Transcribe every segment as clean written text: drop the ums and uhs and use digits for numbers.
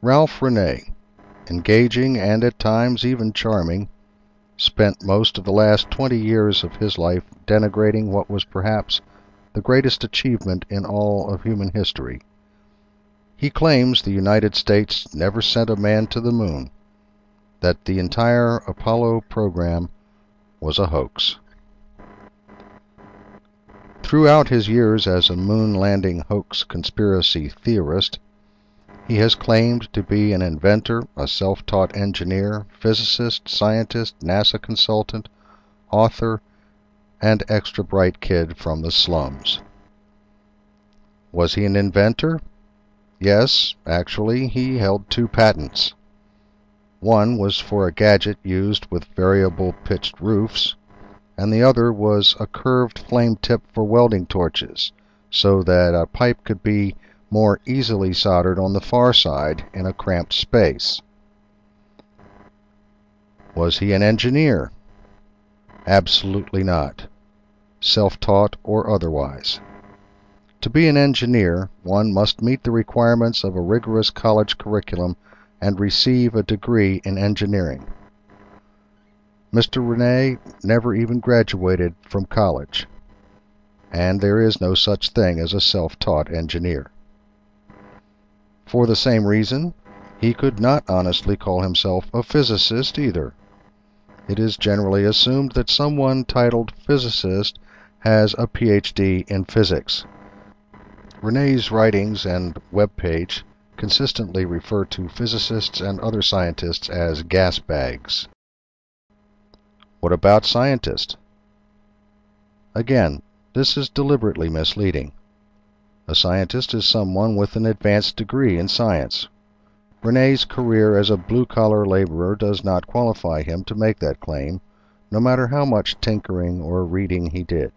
Ralph Rene, engaging and at times even charming, spent most of the last 20 years of his life denigrating what was perhaps the greatest achievement in all of human history. He claims the United States never sent a man to the moon, that the entire Apollo program was a hoax. Throughout his years as a moon landing hoax conspiracy theorist, he has claimed to be an inventor, a self-taught engineer, physicist, scientist, NASA consultant, author, and extra bright kid from the slums. Was he an inventor? Yes, actually, he held 2 patents. One was for a gadget used with variable pitched roofs, and the other was a curved flame tip for welding torches, so that a pipe could be more easily soldered on the far side in a cramped space. Was he an engineer? Absolutely not, self-taught or otherwise. To be an engineer, one must meet the requirements of a rigorous college curriculum and receive a degree in engineering. Mr. Rene never even graduated from college, and there is no such thing as a self-taught engineer. For the same reason, he could not honestly call himself a physicist either. It is generally assumed that someone titled physicist has a PhD in physics. Rene's writings and webpage consistently refer to physicists and other scientists as gas bags. What about scientist? Again, this is deliberately misleading. A scientist is someone with an advanced degree in science. Rene's career as a blue-collar laborer does not qualify him to make that claim, no matter how much tinkering or reading he did.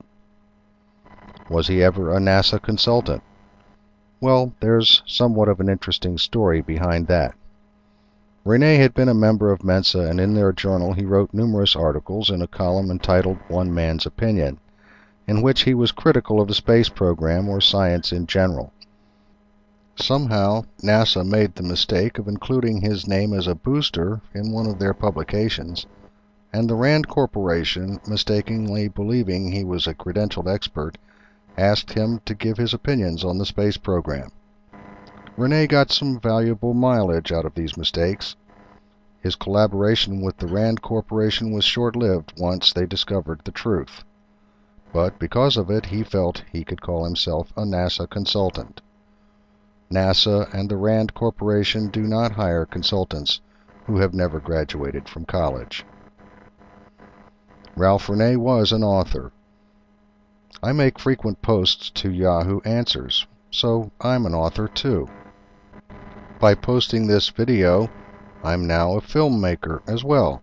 Was he ever a NASA consultant? Well, there's somewhat of an interesting story behind that. Rene had been a member of Mensa, and in their journal he wrote numerous articles in a column entitled One Man's Opinion, in which he was critical of the space program or science in general. Somehow, NASA made the mistake of including his name as a booster in one of their publications, and the Rand Corporation, mistakenly believing he was a credentialed expert, asked him to give his opinions on the space program. Rene got some valuable mileage out of these mistakes. His collaboration with the Rand Corporation was short-lived once they discovered the truth. But because of it, he felt he could call himself a NASA consultant. NASA and the Rand Corporation do not hire consultants who have never graduated from college. Ralph Rene was an author. I make frequent posts to Yahoo Answers, so I'm an author too. By posting this video, I'm now a filmmaker as well.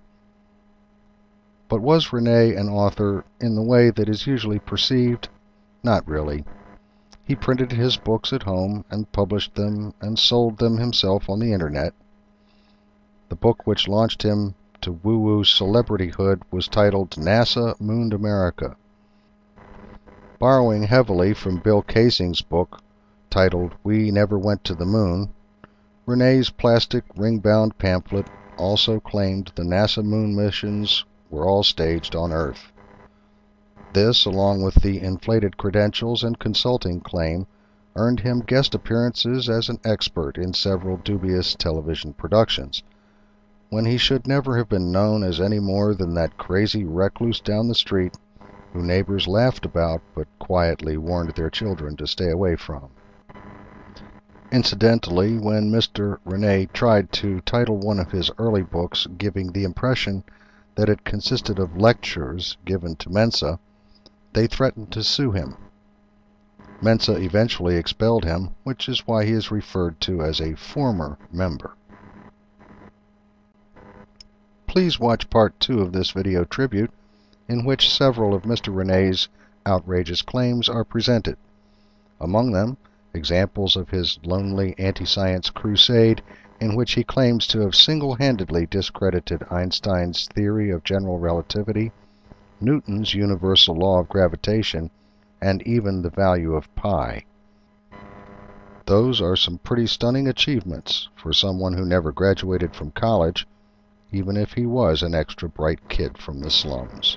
But was Rene an author in the way that is usually perceived? Not really. He printed his books at home and published them and sold them himself on the internet. The book which launched him to woo-woo celebrityhood was titled NASA Mooned America. Borrowing heavily from Bill Kaysing's book, titled We Never Went to the Moon, Rene's plastic ring-bound pamphlet also claimed the NASA moon missions were all staged on Earth. This, along with the inflated credentials and consulting claim, earned him guest appearances as an expert in several dubious television productions, when he should never have been known as any more than that crazy recluse down the street who neighbors laughed about but quietly warned their children to stay away from. Incidentally, when Mr. Rene tried to title one of his early books giving the impression that it consisted of lectures given to Mensa, they threatened to sue him. Mensa eventually expelled him, which is why he is referred to as a former member. Please watch part 2 of this video tribute, in which several of Mr. Rene's outrageous claims are presented. Among them, examples of his lonely anti-science crusade in which he claims to have single-handedly discredited Einstein's theory of general relativity, Newton's universal law of gravitation, and even the value of pi. those are some pretty stunning achievements for someone who never graduated from college, even if he was an extra bright kid from the slums.